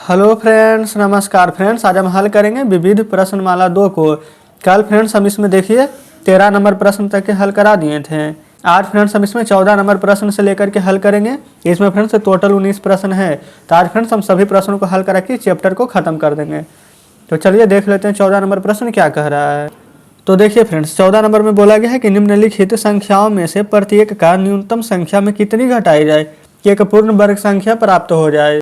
Hello friends, नमस्कार friends. आज हम हल करेंगे विविध प्रश्नमाला 2 को। कल फ्रेंड्स हम इसमें देखिए 13 नंबर प्रश्न तक के हल करा दिए थे। आज फ्रेंड्स हम इसमें 14 नंबर प्रश्न से लेकर के हल करेंगे। इसमें फ्रेंड्स टोटल 19 प्रश्न है। तो आज फ्रेंड्स हम सभी प्रश्नों को हल करा के चैप्टर को खत्म कर देंगे। तो चलिए देख लेते हैं 14 नंबर प्रश्न क्या कह रहा है। तो देखिए फ्रेंड्स, 14 नंबर में बोला गया है कि निम्नलिखित संख्याओं में से प्रत्येक का न्यूनतम संख्या में कितनी घटाई जाए कि एक पूर्ण वर्ग संख्या प्राप्त हो जाए।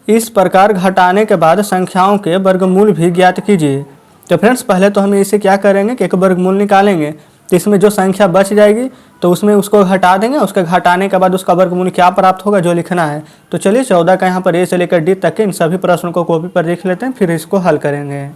इस प्रकार घटाने के बाद संख्याओं के वर्गमूल भी ज्ञात कीजिए। तो फ्रेंड्स पहले तो हम इसे क्या करेंगे कि एक वर्गमूल निकालेंगे। तो इसमें जो संख्या बच जाएगी तो उसमें उसको घटा देंगे। उसके घटाने के बाद उसका वर्गमूल क्या प्राप्त होगा जो लिखना है। तो चलिए 14 का यहाँ पर ए से लेकर डी तक के इन सभी प्रश्नों को कॉपी पर लिख लेते हैं, फिर इसको हल करेंगे।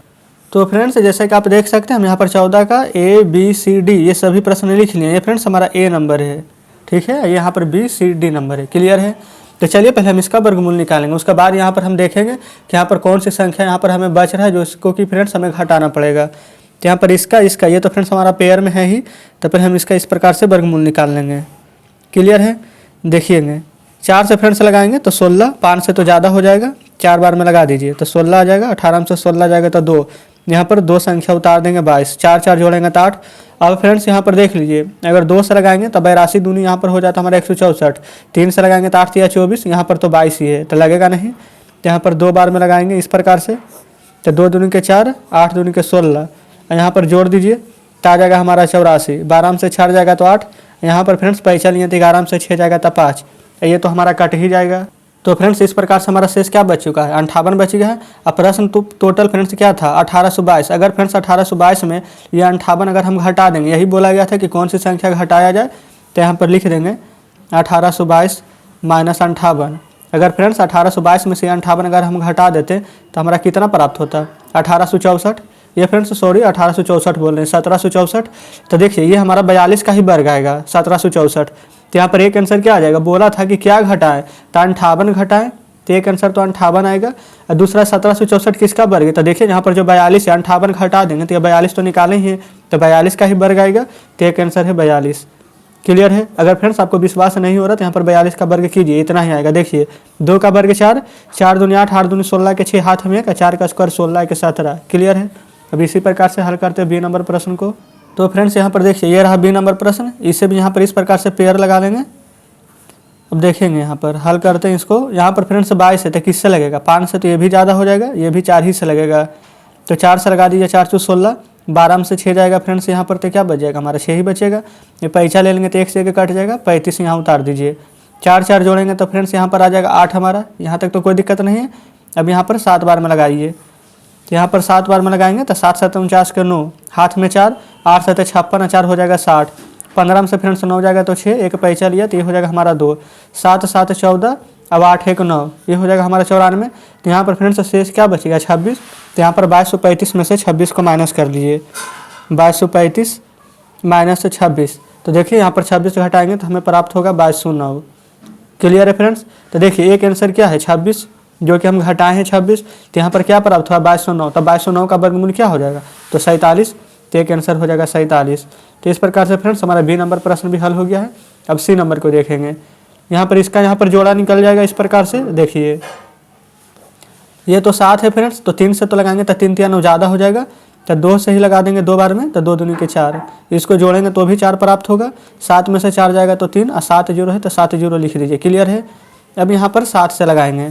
तो फ्रेंड्स जैसे कि आप देख सकते हैं हम यहाँ पर 14 का ए बी सी डी ये सभी प्रश्न लिख लिए। ये फ्रेंड्स हमारा ए नंबर है, ठीक है। यहाँ पर बी सी डी नंबर है, क्लियर है। तो चलिए पहले हम इसका वर्गमूल निकालेंगे। उसके बाद यहाँ पर हम देखेंगे कि यहाँ पर कौन सी संख्या यहाँ पर हमें बच रहा है जो इसको कि फ्रेंड्स हमें घटाना पड़ेगा। तो यहाँ पर इसका ये तो फ्रेंड्स हमारा पेयर में है ही। तो फिर हम इसका इस प्रकार से वर्गमूल निकाल लेंगे, क्लियर है। देखिएंगे 4 से फ्रेंड्स लगाएंगे तो 16, 5 से तो ज़्यादा हो जाएगा, 4 बार में लगा दीजिए तो 16 आ जाएगा। 18 में से 16 जाएगा तो 2, यहाँ पर 2 संख्या उतार देंगे 22, 4 जोड़ेंगे तो 8। अब फ्रेंड्स यहाँ पर देख लीजिए, अगर 2 से लगाएंगे तो 82 दूनी यहाँ पर हो जाता है हमारा 164, 3 से लगाएंगे तो 8 या 24, यहाँ पर तो 22 ही है तो लगेगा नहीं। तो यहाँ पर 2 बार में लगाएंगे इस प्रकार से। तो 2 दूनी के 4, 8 दूनी के 16, यहाँ पर जोड़ दीजिए तो आ जाएगा हमारा 84। 12 में से 4 जाएगा तो 8, यहाँ पर फ्रेंड्स पैसा लिए तो 11 में से 6 जाएगा तो 5, ये तो हमारा कट ही जाएगा। तो फ्रेंड्स इस प्रकार से हमारा शेष क्या बच चुका है, 58 बच गया है। अब प्रश्न तो टोटल फ्रेंड्स क्या था 1822। अगर फ्रेंड्स 1822 में ये 58 अगर हम घटा देंगे, यही बोला गया था कि कौन सी संख्या घटाया जाए। तो यहाँ पर लिख देंगे 1822 माइनस 58। अगर फ्रेंड्स 1822 में से 58 अगर हम घटा देते तो हमारा कितना प्राप्त होता, 1864। ये फ्रेंड्स सॉरी 1864 बोल रहे हैं, 1764। तो देखिए ये हमारा 42 का ही वर्ग आएगा 1764। तो यहाँ पर एक आंसर क्या आ जाएगा, बोला था कि क्या घटाएं तो 58 घटाएं, तो एक आंसर तो 58 आएगा। और दूसरा 1764 किसका वर्ग है। तो देखिए यहाँ पर जो 42 है 58 घटा देंगे तो ये 42 तो निकाले ही है, तो 42 का ही वर्ग आएगा। तो एक आंसर है 42, क्लियर है। अगर फ्रेंड्स आपको विश्वास नहीं हो रहा तो यहाँ पर 42 का वर्ग कीजिए, इतना ही आएगा। देखिए 2 का वर्ग 4, 4 दूनी 8, 8 दूनी 16 के 6 हाथ में, 4 का स्क्वायर 16 के 17, क्लियर है। अब इसी प्रकार से हल करते हैं बी नंबर प्रश्न को। तो फ्रेंड्स यहाँ पर देखिए ये रहा बी नंबर प्रश्न, इसे भी यहाँ पर इस प्रकार से पेयर लगा लेंगे। अब देखेंगे यहाँ पर हल करते हैं इसको। यहाँ पर फ्रेंड्स 22 है तो किससे लगेगा, 5 से तो ये भी ज़्यादा हो जाएगा, ये भी 4 ही से लगेगा। तो 4 से लगा दीजिए, 4 × 16, 12 में से 6 जाएगा फ्रेंड्स, यहाँ पर तो क्या बच जाएगा हमारा 6 ही बचेगा। ये पैसा ले लेंगे तो 1 से 1 कट जाएगा, 35 यहाँ उतार दीजिए। 4 जोड़ेंगे तो फ्रेंड्स यहाँ पर आ जाएगा 8 हमारा, यहाँ तक तो कोई दिक्कत नहीं है। अब यहाँ पर 7 बार में लगाइए, तो यहाँ पर 7 बार में लगाएंगे तो 7 7 49 के 9, हाथ में 4, 8 7 56, 4 हो जाएगा 60। 15 में से फ्रेंड्स 9 जाएगा तो 6, एक पैसा लिया तो ये हो जाएगा हमारा 2, 7 7 14, अब 8 1 9, ये हो जाएगा हमारा 94। तो यहाँ पर फ्रेंड्स शेष क्या बचेगा 26। तो यहाँ पर 2235 में से 26 को माइनस कर लीजिए, 2235 माइनस 26। तो देखिए यहाँ पर 26 घटाएंगे तो हमें प्राप्त होगा 2209, क्लियर है फ्रेंड्स। तो देखिए एक आंसर क्या है 26, जो कि हम घटाए हैं 26। तो यहाँ पर क्या प्राप्त हुआ 2209। तो 2209 का वर्गमूल क्या हो जाएगा तो 47। तो एक आंसर हो जाएगा 47। तो इस प्रकार से फ्रेंड्स हमारा बी नंबर प्रश्न भी हल हो गया है। अब सी नंबर को देखेंगे। यहाँ पर इसका यहाँ पर जोड़ा निकल जाएगा इस प्रकार से। देखिए ये तो 7 है फ्रेंड्स, तो 3 से तो लगाएंगे तो 3 3 9 ज़्यादा हो जाएगा, तो 2 से ही लगा देंगे 2 बार में, तो 2 दूनी के 4, इसको जोड़ेंगे तो भी 4 प्राप्त होगा। 7 में से 4 जाएगा तो 3, और 7 जीरो है तो 7 जीरो लिख दीजिए, क्लियर है। अब यहाँ पर 7 से लगाएंगे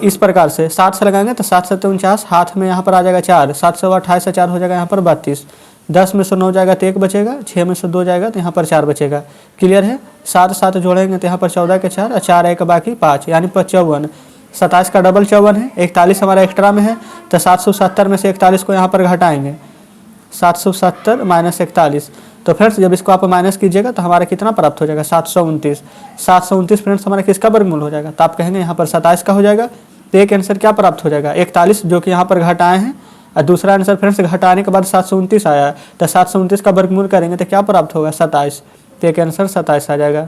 इस प्रकार से, 7 से लगाएंगे तो 7 7 49, हाथ में यहाँ पर आ जाएगा 4, 7 से 28 से 4 हो जाएगा यहाँ पर 32। 10 में से 9 जाएगा तो 1 बचेगा, 6 में से 2 जाएगा तो यहाँ पर 4 बचेगा, क्लियर है। 7 7 जोड़ेंगे तो यहाँ पर 14 के 4, और 4 1 बाकी 5, यानी 54। 27 का डबल 54 है, 41 हमारा एक्स्ट्रा में है। तो 770 में से 41 को यहाँ पर घटाएंगे, 770 माइनस 41। तो फ्रेंड्स जब इसको आप माइनस कीजिएगा तो हमारा कितना प्राप्त हो जाएगा 729। 729 फ्रेंड्स हमारा किसका वर्गमूल हो जाएगा, तो आप कहेंगे यहाँ पर 27 का हो जाएगा। तो एक आंसर क्या प्राप्त हो जाएगा 41, जो कि यहाँ पर घटाए हैं। और दूसरा आंसर फ्रेंड्स घटाने के बाद 729 आया, तो 729 का वर्गमूल करेंगे तो क्या प्राप्त होगा 27। तो एक आंसर 27 आ जाएगा।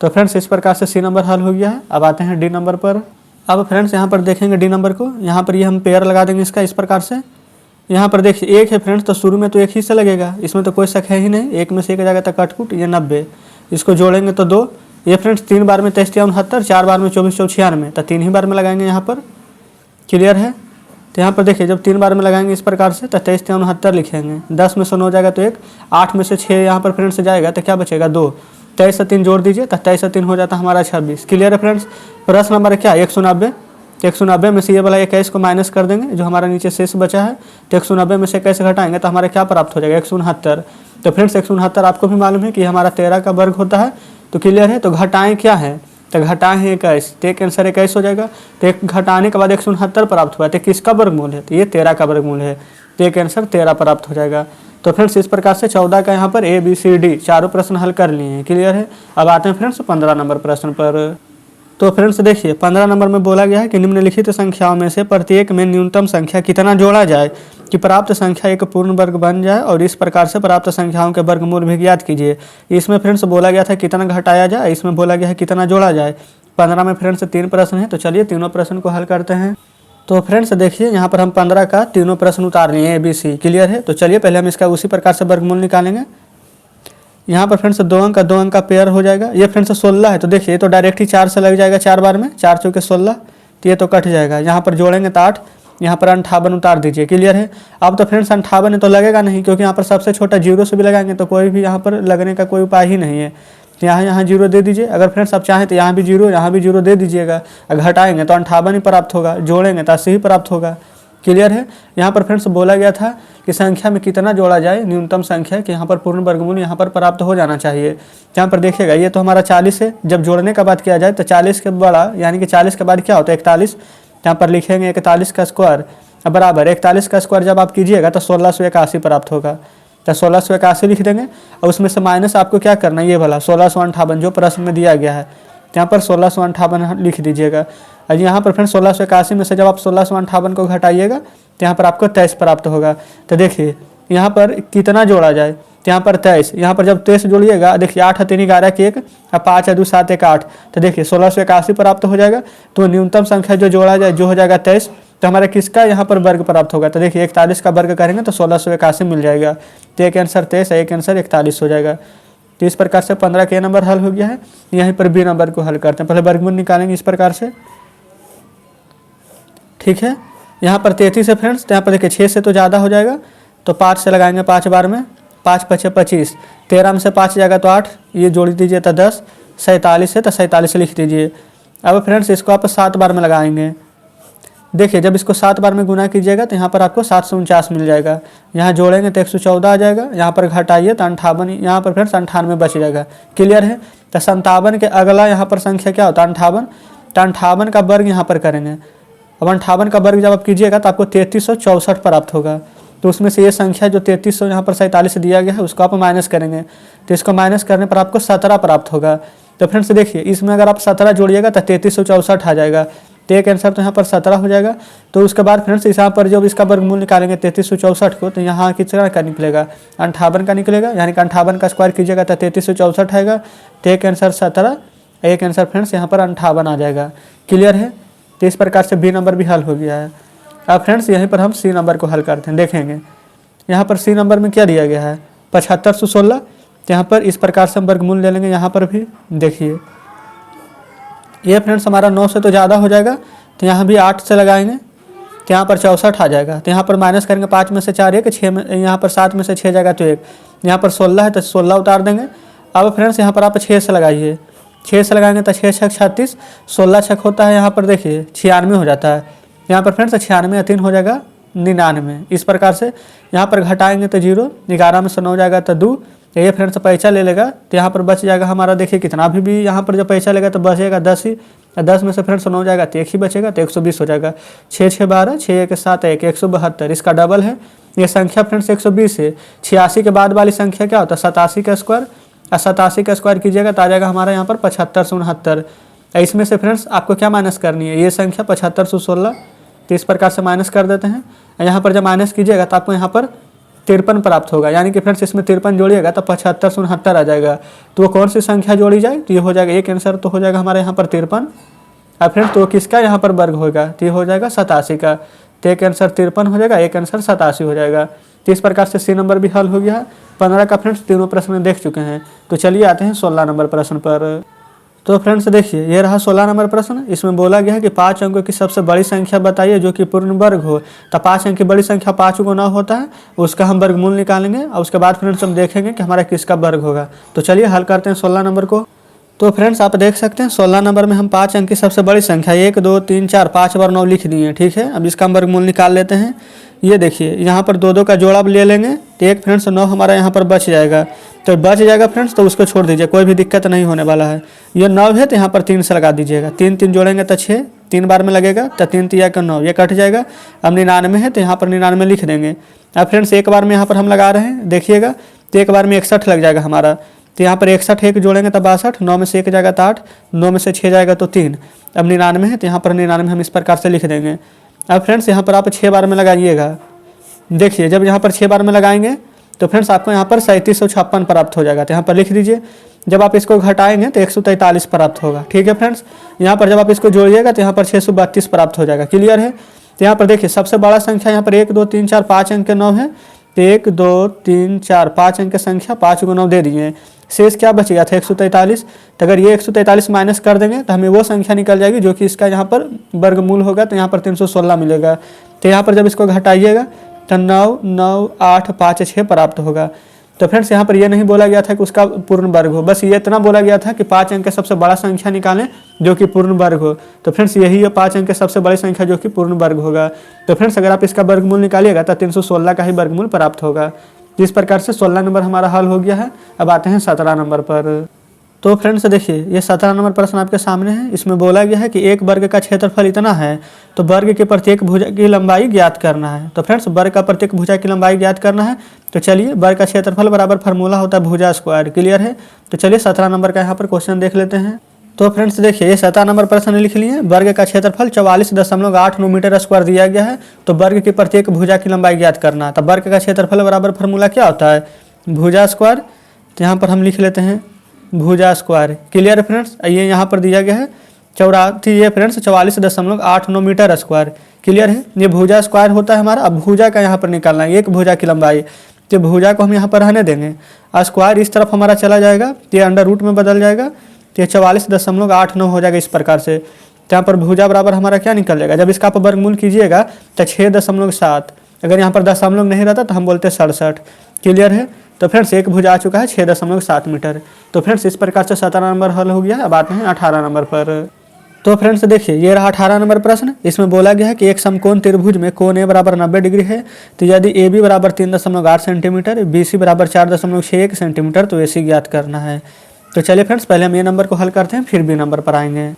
तो फ्रेंड्स इस प्रकार से सी नंबर हल हो गया है। अब आते हैं डी नंबर पर। अब फ्रेंड्स यहाँ पर देखेंगे डी नंबर को, यहाँ पर ये हम पेयर लगा देंगे इसका इस प्रकार से। यहाँ पर देखिए 1 है फ्रेंड्स, तो शुरू में तो 1 ही से लगेगा, इसमें तो कोई शक है ही नहीं। 1 में से 1 जाएगा तो कटकुट, ये 90, इसको जोड़ेंगे तो 2। ये फ्रेंड्स 3 बार में 23 69, 4 बार में 24 94, तो 3 ही बार में लगाएंगे यहाँ पर। क्लियर है। तो यहाँ पर देखिए जब 3 बार में लगाएंगे इस प्रकार से तो 23 3 69 लिखेंगे। 10 में से 9 जाएगा तो 1, 8 में से 6 यहाँ पर फ्रेंड्स जाएगा तो क्या बचेगा 2। 23 से 3 जोड़ दीजिए तो 23 से 3 हो जाता है हमारा 26। क्लियर है फ्रेंड्स। प्रश्न नंबर क्या 190। 190 में से ये वाला 21 को माइनस कर देंगे जो हमारा नीचे शेष बचा है। तो 190 में से 21 घटाएंगे तो हमारा क्या प्राप्त हो जाएगा 169। तो फ्रेंड्स 169 आपको भी मालूम है कि हमारा 13 का वर्ग होता है। तो क्लियर है। तो घटाएं क्या है तो घटाएं है 21। तो एक आंसर 21 हो जाएगा। तो एक घटाने के बाद 169 प्राप्त हुआ। तो किसका वर्गमूल है तो ये 13 का वर्गमूल है। तो एक आंसर 13 प्राप्त हो जाएगा। तो फ्रेंड्स इस प्रकार से 14 का यहाँ पर ABCD चारों प्रश्न हल कर लिए हैं। क्लियर है। अब आते हैं फ्रेंड्स 15 नंबर प्रश्न पर। तो फ्रेंड्स देखिए 15 नंबर में बोला गया है कि निम्नलिखित संख्याओं में से प्रत्येक में न्यूनतम संख्या कितना जोड़ा जाए कि प्राप्त संख्या एक पूर्ण वर्ग बन जाए और इस प्रकार से प्राप्त संख्याओं के वर्गमूल भी ज्ञात कीजिए। इसमें फ्रेंड्स बोला गया था कितना घटाया जाए, इसमें बोला गया है कितना जोड़ा जाए। 15 में फ्रेंड्स 3 प्रश्न है। तो चलिए तीनों प्रश्न को हल करते हैं। तो फ्रेंड्स देखिए यहाँ पर हम 15 का तीनों प्रश्न उतार लिए ABC। क्लियर है। तो चलिए पहले हम इसका उसी प्रकार से वर्गमूल निकालेंगे। यहाँ पर फ्रेंड्स 2 अंक का 2 अंक का पेयर हो जाएगा। ये फ्रेंड्स 16 है। तो देखिए तो डायरेक्ट ही 4 से लग जाएगा 4 बार में, 4 चौके 16। तो ये तो कट जाएगा। यहाँ पर जोड़ेंगे तो 8, यहाँ पर 58 उतार दीजिए। क्लियर है। अब तो फ्रेंड्स 58 तो लगेगा नहीं क्योंकि यहाँ पर सबसे छोटा 0 से भी लगाएंगे तो कोई भी यहाँ पर लगने का कोई उपाय ही नहीं है। तो यहाँ 0 दे दीजिए। अगर फ्रेंड्स आप चाहें तो यहाँ भी 0 यहाँ भी 0 दे दीजिएगा। घटाएंगे तो 58 ही प्राप्त होगा, जोड़ेंगे तो 80 ही प्राप्त होगा। क्लियर है। यहाँ पर फ्रेंड्स बोला गया था कि संख्या में कितना जोड़ा जाए, न्यूनतम संख्या कि यहाँ पर पूर्ण वर्गमूल यहाँ पर प्राप्त हो जाना चाहिए। यहाँ पर देखिएगा ये तो हमारा 40 है। जब जोड़ने का बात किया जाए तो 40 के बड़ा यानी कि 40 के बाद क्या होता है 41। यहाँ पर लिखेंगे 41 का स्क्वायर बराबर 41 का स्क्वायर जब आप कीजिएगा तो 1681 प्राप्त होगा। तो 1681 लिख देंगे और उसमें से माइनस आपको क्या करना है ये वाला 1658 जो प्रश्न में दिया गया है। यहाँ पर 1658 लिख दीजिएगा। और यहाँ पर फ्रेंड्स 1681 में से जब आप 1658 को घटाइएगा तो यहाँ पर आपको 23 प्राप्त होगा। तो देखिए यहाँ पर कितना जोड़ा जाए तो यहाँ पर 23। यहाँ पर जब 23 जोड़िएगा देखिए 8 3 11 के 1 और 5 2 7 1 8। तो देखिए 1681 प्राप्त हो जाएगा। तो न्यूनतम संख्या जो जोड़ा जाए जो हो जाएगा 23। तो हमारा किसका यहाँ पर वर्ग प्राप्त होगा। तो देखिए 41 का वर्ग करेंगे तो 1681 मिल जाएगा। तो एक आंसर 23 एक आंसर 41 हो जाएगा। तो इस प्रकार से 15 के नंबर हल हो गया है। यहीं पर B नंबर को हल करते हैं। पहले वर्गमूल निकालेंगे इस प्रकार से। ठीक है। यहाँ पर 33 है फ्रेंड्स। तो यहाँ पर देखिए 6 से तो ज़्यादा हो जाएगा तो 5 से लगाएंगे 5 बार में, 5 5 25। 13 में से 5 जाएगा तो 8, ये जोड़ दीजिए तो 10। 47 है तो 47 लिख दीजिए। अब फ्रेंड्स इसको आप 7 बार में लगाएंगे। देखिए जब इसको 7 बार में गुना कीजिएगा तो यहाँ पर आपको 749 मिल जाएगा। यहाँ जोड़ेंगे तो 114 आ जाएगा। यहाँ पर घटाइए तो 58, यहाँ पर फ्रेंड्स 98 बच जाएगा। क्लियर है। तो 57 के अगला यहाँ पर संख्या क्या होता है 58। तो 58 का वर्ग यहाँ पर करेंगे। अब 58 का वर्ग जब आप कीजिएगा तो आपको 3364 प्राप्त होगा। तो उसमें से ये संख्या जो 3300 यहाँ पर 47 दिया गया है उसको आप माइनस करेंगे। तो इसको माइनस करने पर आपको 17 प्राप्त होगा। तो फ्रेंड्स देखिए इसमें अगर आप 17 जोड़िएगा तो 3364 आ जाएगा। तो एक आंसर तो यहाँ पर 17 हो जाएगा। तो उसके बाद फ्रेंड्स यहाँ पर जब इसका वर्गमूल निकालेंगे 3364 को तो यहाँ कितना का निकलेगा 58 का निकलेगा। यानी कि 58 का स्क्वायर कीजिएगा तो 3364 आएगा। तो एक आंसर 17 एक आंसर फ्रेंड्स यहाँ पर 58 आ जाएगा। क्लियर है। तो इस प्रकार से B नंबर भी हल हो गया है। अब फ्रेंड्स यहीं पर हम C नंबर को हल करते हैं। देखेंगे यहाँ पर C नंबर में क्या दिया गया है 7516। तो यहाँ पर इस प्रकार से हम वर्गमूल ले लेंगे। यहाँ पर भी देखिए ये फ्रेंड्स हमारा 9 से तो ज़्यादा हो जाएगा तो यहाँ भी 8 से लगाएंगे तो यहाँ पर 64 आ जाएगा। तो यहाँ पर माइनस करेंगे 5 में से 4 1, 6 में यहाँ पर 7 में से 6 जाएगा तो 1। यहाँ पर 16 है तो 16 उतार देंगे। अब फ्रेंड्स यहाँ पर आप 6 से लगाइए। 6 से लगाएंगे तो 6 6 36, 16 छक होता है यहाँ पर देखिए 96 हो जाता है। यहाँ पर फ्रेंड्स 96 3 हो जाएगा 99। इस प्रकार से यहाँ पर घटाएंगे तो 0, 11 में से 9 जाएगा तो 2। ये फ्रेंड्स पैसा ले लेगा तो यहाँ पर बच जाएगा हमारा देखिए कितना भी यहाँ पर जब पैसा लेगा तो बचेगा 10 ही। 10 में से फ्रेंड्स 9 जाएगा तो 1 ही बचेगा तो 120 हो जाएगा। 6 6 12, 6 1 7 1, 172 इसका डबल है। ये संख्या फ्रेंड्स 120 है। 86 के बाद वाली संख्या क्या होता है 87 का स्क्वायर। 87 का स्क्वायर कीजिएगा तो आ जाएगा हमारा यहाँ पर 7569। इसमें से फ्रेंड्स आपको क्या माइनस करनी है ये संख्या 7516। तो इस प्रकार से माइनस कर देते हैं। यहाँ पर जब माइनस कीजिएगा तो आपको यहाँ पर 53 प्राप्त होगा। यानी कि फ्रेंड्स इसमें 53 जोड़िएगा तो 7569 आ जाएगा। तो वो कौन सी संख्या जोड़ी जाए तो ये हो जाएगा एक आंसर तो हो जाएगा हमारे यहाँ पर 53। अब फ्रेंड्स तो किसका यहाँ पर वर्ग होगा तो ये हो जाएगा 87 का। तो एक आंसर 53 हो जाएगा एक आंसर 87 हो जाएगा। तो इस प्रकार से C नंबर भी हल हो गया है। 15 का फ्रेंड्स तीनों प्रश्न देख चुके हैं। तो चलिए आते हैं 16 नंबर प्रश्न पर। तो फ्रेंड्स देखिए, ये रहा 16 नंबर प्रश्न। इसमें बोला गया है कि 5 अंकों की सबसे बड़ी संख्या बताइए जो कि पूर्ण वर्ग हो। तो 5 अंक की बड़ी संख्या 5 गुना होता है, उसका हम वर्गमूल निकालेंगे और उसके बाद फ्रेंड्स हम देखेंगे कि हमारा किसका वर्ग होगा। तो चलिए हल करते हैं 16 नंबर को। तो फ्रेंड्स आप देख सकते हैं 16 नंबर में हम 5 अंक की सबसे बड़ी संख्या 1 2 3 4 5 बार 9 लिख दिए हैं, ठीक है। अब इसका हम वर्गमूल निकाल लेते हैं। ये देखिए यहाँ पर 2 2 का जोड़ा ले लेंगे तो एक फ्रेंड्स 9 हमारा यहाँ पर बच जाएगा। तो बच जाएगा फ्रेंड्स, तो उसको छोड़ दीजिए, कोई भी दिक्कत नहीं होने वाला है। ये 9 है तो यहाँ पर 3 से लगा दीजिएगा, 3 3 जोड़ेंगे तो 6, 3 बार में लगेगा तो 3 3 का 9, ये कट जाएगा। अब 99 है तो यहाँ पर 99 लिख देंगे। अब फ्रेंड्स एक बार में यहाँ पर हम लगा रहे हैं, देखिएगा तो एक बार में 61 लग जाएगा हमारा। तो यहाँ पर 61 एक जोड़ेंगे तो 62, 9 में से 1 जाएगा तो 8, 9 में से 6 जाएगा तो 3। अब 99 है तो यहाँ पर 99 हम इस प्रकार से लिख देंगे। अब फ्रेंड्स यहाँ पर आप 6 बार में लगाइएगा। देखिए जब यहाँ पर 6 बार में लगाएंगे तो फ्रेंड्स आपको यहाँ पर 3756 प्राप्त हो जाएगा। तो यहाँ पर लिख दीजिए। जब आप इसको घटाएंगे तो 143 प्राप्त होगा, ठीक है फ्रेंड्स। यहाँ पर जब आप इसको जोड़िएगा तो यहाँ पर 632 प्राप्त हो जाएगा। क्लियर है। तो यहाँ पर देखिए सबसे बड़ा संख्या यहाँ पर 1 2 3 4 5 अंक के 9 है। तो 1 2 3 4 5 अंक की संख्या 5 को 9 दे दिए। शेष क्या बच गया था 143। तो अगर ये 143 माइनस कर देंगे तो हमें वो संख्या निकल जाएगी जो कि इसका यहाँ पर वर्गमूल होगा। तो यहाँ पर 316 मिलेगा। तो यहाँ पर जब इसको घटाइएगा तो 9 9 8 5 6 प्राप्त होगा। तो फ्रेंड्स यहाँ पर यह नहीं बोला गया था कि उसका पूर्ण वर्ग हो, बस ये इतना बोला गया था कि 5 अंक का सबसे बड़ा संख्या निकालें जो कि पूर्ण वर्ग हो। तो फ्रेंड्स यही है 5 अंक का सबसे बड़ी संख्या जो कि पूर्ण वर्ग होगा। तो फ्रेंड्स अगर आप इसका वर्गमूल निकालिएगा तो 316 का ही वर्गमूल प्राप्त होगा। इस प्रकार से 16 नंबर हमारा हल हो गया है। अब आते हैं 17 नंबर पर। तो फ्रेंड्स देखिए ये 17 नंबर प्रश्न आपके सामने है। इसमें बोला गया है कि एक वर्ग का क्षेत्रफल इतना है तो वर्ग के प्रत्येक भुजा की लंबाई ज्ञात करना है। तो फ्रेंड्स वर्ग का प्रत्येक भुजा की लंबाई ज्ञात करना है। तो चलिए वर्ग का क्षेत्रफल बराबर फार्मूला होता है भुजा स्क्वायर। क्लियर है। तो चलिए 17 नंबर का यहाँ पर क्वेश्चन देख लेते हैं। तो फ्रेंड्स देखिए ये 17 नंबर प्रश्न लिख लिए। वर्ग का क्षेत्रफल 44.89 मीटर स्क्वायर दिया गया है। तो वर्ग की प्रत्येक भुजा की लंबाई ज्ञात करना है। तो वर्ग का क्षेत्रफल बराबर फार्मूला क्या होता है भुजा स्क्वायर। तो यहाँ पर हम लिख लेते हैं भुजा स्क्वायर। Clear friends. ये यहाँ पर दिया गया है 44.89 मीटर स्क्वायर। क्लियर है। ये भुजा स्क्वायर होता है हमारा। अब भुजा का यहाँ पर निकालना है, एक भुजा की लंबाई। तो भुजा को हम यहाँ पर रहने देंगे, स्क्वायर इस तरफ हमारा चला जाएगा, ये अंडर रूट में बदल जाएगा, तो 44.89 हो जाएगा इस प्रकार से। तो यहाँ पर भुजा बराबर हमारा क्या निकल जाएगा, जब इसका आप वर्गमूल कीजिएगा तो 6.7। अगर यहाँ पर दशमलव नहीं रहता तो हम बोलते 67। क्लियर है। तो फ्रेंड्स एक भुजा आ चुका है 6.7 मीटर। तो फ्रेंड्स इस प्रकार से 17 नंबर हल हो गया। अब आते हैं 18 नंबर पर। तो फ्रेंड्स देखिए ये रहा 18 नंबर प्रश्न। इसमें बोला गया है कि एक समकोण त्रिभुज में कोण ए बराबर 90 डिग्री है। तो यदि ए बी बराबर 3.8 सेंटीमीटर, बी सी बराबर 4.61 सेंटीमीटर, तो ए सी ज्ञात करना है। तो चलिए फ्रेंड्स पहले हम ए नंबर को हल करते हैं, फिर बी नंबर पर आएंगे।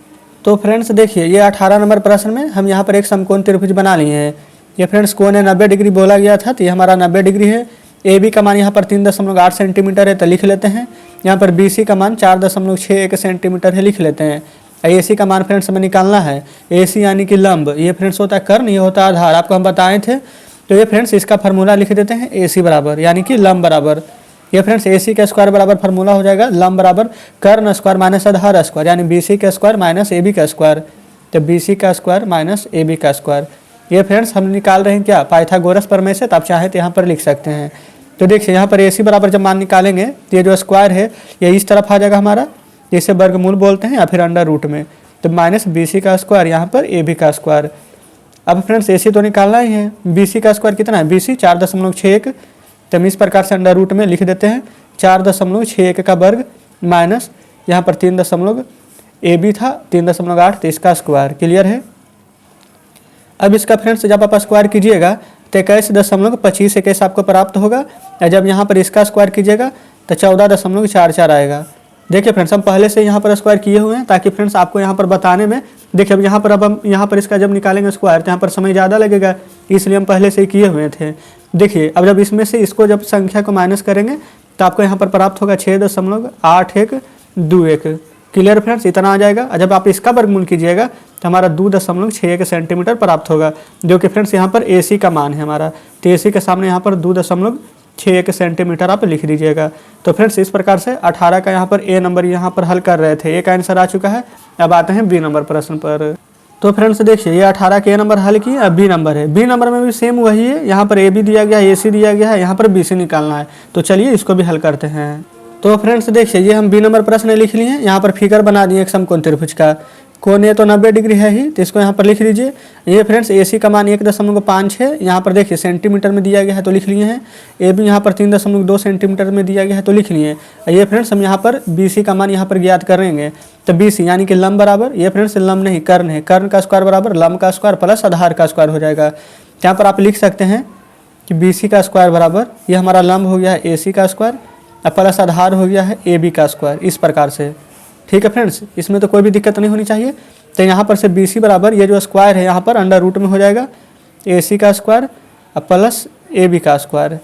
तो फ्रेंड्स देखिए ये 18 नंबर प्रश्न में हम यहाँ पर एक समकोण त्रिभुज बना लिए हैं। ये फ्रेंड्स कोण है 90 डिग्री बोला गया था, तो ये हमारा 90 डिग्री है। ए बी का मान यहाँ पर 3.8 सेंटीमीटर है, तो लिख लेते हैं। यहाँ पर बी सी का मान 4.61 सेंटीमीटर है, लिख लेते हैं। ए सी का मान फ्रेंड्स हमें निकालना है। ए सी यानी कि लंब, ये फ्रेंड्स होता है कर्ण, ये होता है आधार, आपको हम बताए थे। तो ये फ्रेंड्स इसका फार्मूला लिख देते हैं ए सी बराबर यानी कि लंब बराबर। ये फ्रेंड्स ए सी का स्क्वायर बराबर फार्मूला हो जाएगा लंब बराबर कर्ण स्क्वायर माइनस आधार स्क्वायर, यानी बी सी का स्क्वायर माइनस ए बी का स्क्वायर। तो बी सी का स्क्वायर माइनस ए बी का स्क्वायर। ये फ्रेंड्स हम निकाल रहे हैं क्या, पाइथागोरस प्रमेय से। तो आप चाहे तो यहाँ पर लिख सकते हैं। तो देखिए यहाँ पर ए सी बराबर जब मान निकालेंगे तो ये जो स्क्वायर है ये इस तरफ आ जाएगा हमारा, इसे वर्गमूल बोलते हैं या फिर अंडर रूट में। तो माइनस बी सी का स्क्वायर यहाँ पर ए बी का स्क्वायर। अब फ्रेंड्स ए सी तो निकालना ही है। बी सी का स्क्वायर कितना है, बी सी 4.61। तो हम इस प्रकार से अंडर रूट में लिख देते हैं 4.61 का वर्ग माइनस यहाँ पर 3 ए बी था 3.8, तो इसका स्क्वायर। क्लियर है। अब इसका फ्रेंड्स जब आप स्क्वायर कीजिएगा तो 21.25 आपको प्राप्त होगा। और जब यहाँ पर इसका स्क्वायर कीजिएगा तो 14.44 आएगा। देखिए फ्रेंड्स हम पहले से यहाँ पर स्क्वायर किए हुए हैं ताकि फ्रेंड्स आपको यहाँ पर बताने में, देखिए अब हम यहाँ पर इसका जब निकालेंगे स्क्वायर तो यहाँ पर समय ज़्यादा लगेगा, इसलिए हम पहले से ही किए हुए थे। देखिए अब जब इसमें से इसको जब संख्या को माइनस करेंगे तो आपको यहाँ पर प्राप्त होगा 6.8121। क्लियर फ्रेंड्स, इतना आ जाएगा। और जब आप इसका वर्गमूल कीजिएगा तो हमारा 2.61 सेंटीमीटर प्राप्त होगा, जो कि फ्रेंड्स यहाँ पर ए सी का मान है हमारा। तो ए सी के सामने यहाँ पर 2.61 सेंटीमीटर आप लिख दीजिएगा। तो फ्रेंड्स इस प्रकार से 18 का यहाँ पर ए नंबर यहाँ पर हल कर रहे थे, एक आंसर आ चुका है। अब आते हैं बी नंबर प्रश्न पर। तो फ्रेंड्स देखिए ये 18 के ए नंबर हल किए। अब बी नंबर है। बी नंबर में भी सेम वही है, यहाँ पर ए बी दिया गया है, ए सी दिया गया है, यहाँ पर बी सी निकालना है। तो चलिए इसको भी हल करते हैं। तो फ्रेंड्स देखिए ये हम बी नंबर प्रश्न लिख लिए हैं। यहाँ पर फिगर बना दिए एक समकोण त्रिभुज का। कोण ये तो 90 डिग्री है ही, तो इसको यहाँ पर लिख लीजिए। ये फ्रेंड्स AC का मान 1.56 यहाँ पर देखिए सेंटीमीटर में दिया गया है तो लिख लिए हैं। ए भी यहाँ पर 3.2 सेंटीमीटर में दिया गया है तो लिख लिए। ये फ्रेंड्स हम यहाँ पर BC का मान यहाँ पर ज्ञात करेंगे। तो BC यानी कि लंब बराबर, ये फ्रेंड्स लंब नहीं कर्ण है, कर्ण का स्क्वायर बराबर लंब का स्क्वायर प्लस आधार का स्क्वायर हो जाएगा। यहाँ पर आप लिख सकते हैं कि BC का स्क्वायर बराबर ये हमारा लंब हो गया है AC का स्क्वायर और प्लस आधार हो गया है AB का स्क्वायर, इस प्रकार से। ठीक है फ्रेंड्स, इसमें तो कोई भी दिक्कत नहीं होनी चाहिए। तो यहाँ पर से BC बराबर ये जो स्क्वायर है यहाँ पर अंडर रूट में हो जाएगा AC का स्क्वायर प्लस AB का स्क्वायर,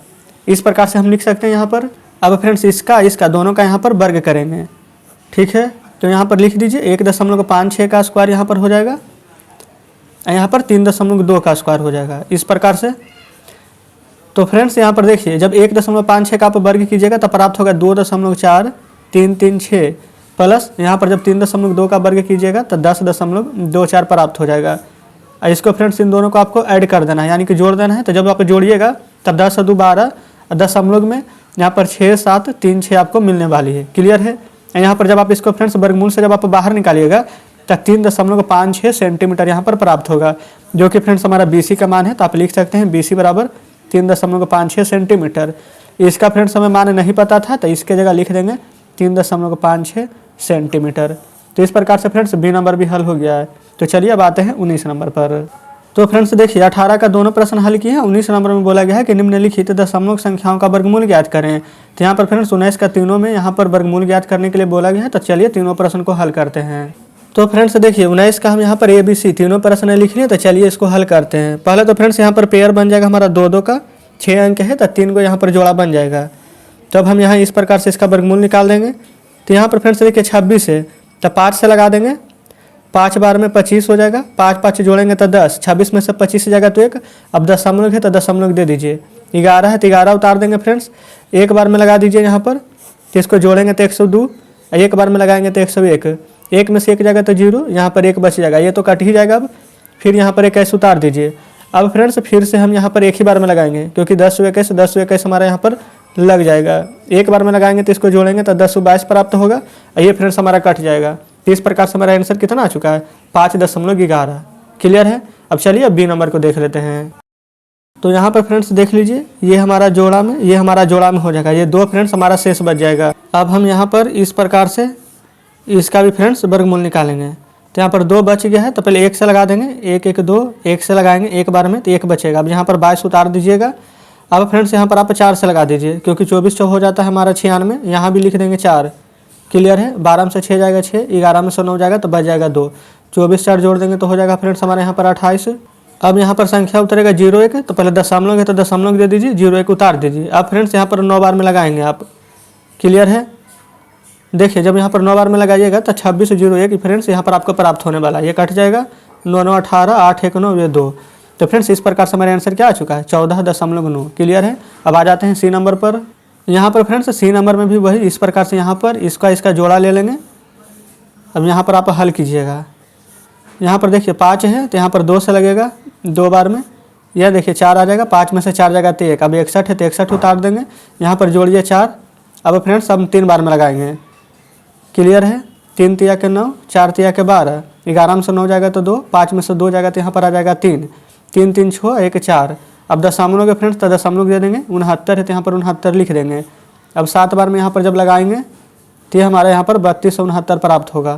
इस प्रकार से हम लिख सकते हैं यहाँ पर। अब फ्रेंड्स इसका दोनों का यहाँ पर वर्ग करेंगे। ठीक है, तो यहाँ पर लिख दीजिए 1.56 का स्क्वायर यहाँ पर हो जाएगा, यहाँ पर 3.2 का स्क्वायर हो जाएगा, इस प्रकार से। तो फ्रेंड्स यहाँ पर देखिए जब 1.56 का आप वर्ग कीजिएगा तो प्राप्त होगा 2.4336 प्लस यहाँ पर जब 3.2 का वर्ग कीजिएगा तो 10.24 प्राप्त हो जाएगा। इसको फ्रेंड्स इन दोनों को आपको ऐड कर देना है, यानी कि जोड़ देना है। तो जब आप जोड़िएगा तब 10 और 2 12, 10 में यहाँ पर 6.736 आपको मिलने वाली है। क्लियर है। यहाँ पर जब आप इसको फ्रेंड्स वर्गमूल से जब आप बाहर निकालिएगा तो 3.56 सेंटीमीटर यहाँ पर प्राप्त होगा, जो कि फ्रेंड्स हमारा BC का मान है। तो आप लिख सकते हैं BC बराबर 3.56 सेंटीमीटर। इसका फ्रेंड्स हमें मान नहीं पता था तो इसके जगह लिख देंगे 3.56 सेंटीमीटर। तो इस प्रकार से फ्रेंड्स B नंबर भी हल हो गया है। तो चलिए अब आते हैं 19 नंबर पर। तो फ्रेंड्स देखिए 18 का दोनों प्रश्न हल किए हैं। 19 नंबर में बोला गया है कि निम्नलिखित दशमलव संख्याओं का वर्गमूल ज्ञात करें। तो यहाँ पर फ्रेंड्स 19 का तीनों में यहाँ पर वर्गमूल ज्ञात करने के लिए बोला गया है। तो चलिए तीनों प्रश्न को हल करते हैं। तो फ्रेंड्स देखिए 19 का हम यहाँ पर ABC तीनों प्रश्न लिख लिए। तो चलिए इसको हल करते हैं। पहले तो फ्रेंड्स यहाँ पर पेयर बन जाएगा हमारा 2 का 6 अंक है तो 3 को यहाँ पर जोड़ा बन जाएगा। तो अब हम यहाँ इस प्रकार से इसका वर्गमूल निकाल देंगे। तो यहाँ पर फ्रेंड्स देखिए 26 है तो 5 से लगा देंगे, 5 बार में 25 हो जाएगा, 5 5 जोड़ेंगे तो 10, 26 में से 25 से जाएगा तो 1। अब दशमलव है तो दशमलव दे दीजिए। 11 है तो 11 उतार देंगे फ्रेंड्स, 1 बार में लगा दीजिए यहाँ पर। तो इसको जोड़ेंगे तो 102, 1 बार में लगाएंगे तो 101, 1 में से 1 जाएगा तो 0, यहाँ पर 1 बच जाएगा, ये तो कट ही जाएगा। अब फिर यहाँ पर 21 उतार दीजिए। अब फ्रेंड्स फिर से हम यहाँ पर एक ही बार में लगाएंगे, क्योंकि 10 21 हमारा यहाँ पर लग जाएगा। एक बार में लगाएंगे तो इसको जोड़ेंगे तो 10 22 प्राप्त होगा, ये फ्रेंड्स हमारा कट जाएगा। तो इस प्रकार से हमारा आंसर कितना आ चुका है 5.11। क्लियर है। अब चलिए अब B नंबर को देख लेते हैं। तो यहाँ पर फ्रेंड्स देख लीजिए ये हमारा जोड़ा में हो जाएगा, ये 2 फ्रेंड्स हमारा शेष बच जाएगा। अब हम यहाँ पर इस प्रकार से इसका भी फ्रेंड्स वर्गमूल निकालेंगे। तो यहाँ पर 2 बच गया है तो पहले 1 से लगा देंगे, 1 1 2, 1 से लगाएंगे 1 बार में तो 1 बचेगा। अब यहाँ पर 22 उतार दीजिएगा। अब फ्रेंड्स यहाँ पर आप 4 से लगा दीजिए, क्योंकि 24 चौ हो जाता है हमारा 96, यहाँ भी लिख देंगे 4। क्लियर है। 12 में से 6 जाएगा 6, 11 में से 9 जाएगा तो बच जाएगा 2, 24 4 जोड़ देंगे तो हो जाएगा फ्रेंड्स हमारे यहाँ पर 28। अब यहाँ पर संख्या उतरेगा 0 1, तो पहले दशमलव है तो दशमलव दे दीजिए, 0 1 उतार दीजिए। अब फ्रेंड्स यहाँ पर 9 बार में लगाएंगे आप। क्लियर है। देखिए जब यहाँ पर 9 बार में लगाइएगा तो 26 0 1 फ्रेंड्स यहाँ पर आपको प्राप्त होने वाला है, ये कट जाएगा। 9 9 18, 8 1 9, ये 2। तो फ्रेंड्स इस प्रकार से हमारा आंसर क्या आ चुका है 14.9। क्लियर है। अब आ जाते हैं C नंबर पर। यहाँ पर फ्रेंड्स C नंबर में भी वही इस प्रकार से यहाँ पर इसका जोड़ा ले लेंगे। अब यहाँ पर आप हल कीजिएगा। यहाँ पर देखिए 5 है तो यहाँ पर 2 से लगेगा 2 बार में, यह देखिए 4 आ जाएगा, 5 में से 4 जाएगा तो 1। अब 61 है तो 61 उतार देंगे, यहाँ पर जोड़िए 4। अब फ्रेंड्स हम 3 बार में लगाएंगे। क्लियर है। 3 तिया के 9, 4 तिया के 12, 11 में से 9 जाएगा तो 2, 5 में से 2 जाएगा तो यहाँ पर आ जाएगा 3, 3 3 6 1 4। अब दशमलव के फ्रेंड्स तो दशमलव दे देंगे, 69 है तो यहाँ पर 69 लिख देंगे। अब 7 बार में यहाँ पर जब लगाएंगे तो ये हमारा यहाँ पर 3269 प्राप्त होगा।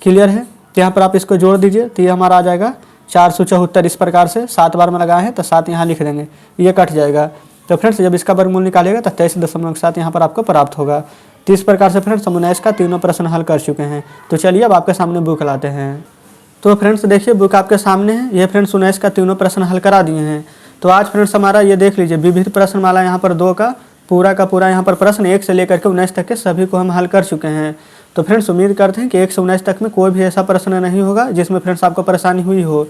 क्लियर है। तो यहाँ पर आप इसको जोड़ दीजिए तो ये हमारा आ जाएगा 474। इस प्रकार से 7 बार में लगाए हैं तो 7 यहाँ लिख देंगे, ये कट जाएगा। तो फ्रेंड्स जब इसका वर्गमूल निकालिएगा तो 23.7 यहाँ पर आपको प्राप्त होगा। तो इस प्रकार से फ्रेंड्स हम 19 का तीनों प्रश्न हल कर चुके हैं। तो चलिए अब आपके सामने बुक लाते हैं। तो फ्रेंड्स देखिए बुक आपके सामने है, ये फ्रेंड्स 19 का तीनों प्रश्न हल करा दिए हैं। तो आज फ्रेंड्स हमारा ये देख लीजिए विविध प्रश्नमाला यहाँ पर 2 का पूरा यहाँ पर प्रश्न 1 से लेकर के 19 तक के सभी को हम हल कर चुके हैं। तो फ्रेंड्स उम्मीद करते हैं कि 1 से 19 तक में कोई भी ऐसा प्रश्न नहीं होगा जिसमें फ्रेंड्स आपको परेशानी हुई हो।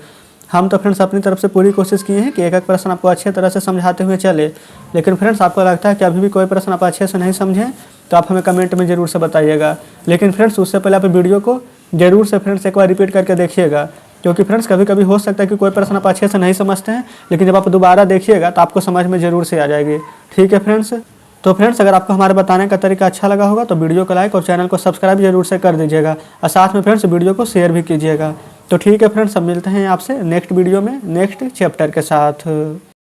हम तो फ्रेंड्स अपनी तरफ से पूरी कोशिश किए हैं कि एक एक प्रश्न आपको अच्छे तरह से समझाते हुए चले। लेकिन फ्रेंड्स आपको लगता है कि अभी भी कोई प्रश्न आप अच्छे से नहीं समझें तो आप हमें कमेंट में ज़रूर से बताइएगा। लेकिन फ्रेंड्स उससे पहले आप वीडियो को जरूर से फ्रेंड्स एक बार रिपीट करके देखिएगा, क्योंकि फ्रेंड्स कभी कभी हो सकता है कि कोई प्रश्न आप अच्छे से नहीं समझते हैं, लेकिन जब आप दोबारा देखिएगा तो आपको समझ में ज़रूर से आ जाएगी। ठीक है फ्रेंड्स। तो फ्रेंड्स अगर आपको हमारे बताने का तरीका अच्छा लगा होगा तो वीडियो को लाइक और चैनल को सब्सक्राइब जरूर से कर दीजिएगा और साथ में फ्रेंड्स वीडियो को शेयर भी कीजिएगा। तो ठीक है फ्रेंड्स, अब मिलते हैं आपसे नेक्स्ट वीडियो में नेक्स्ट चैप्टर के साथ।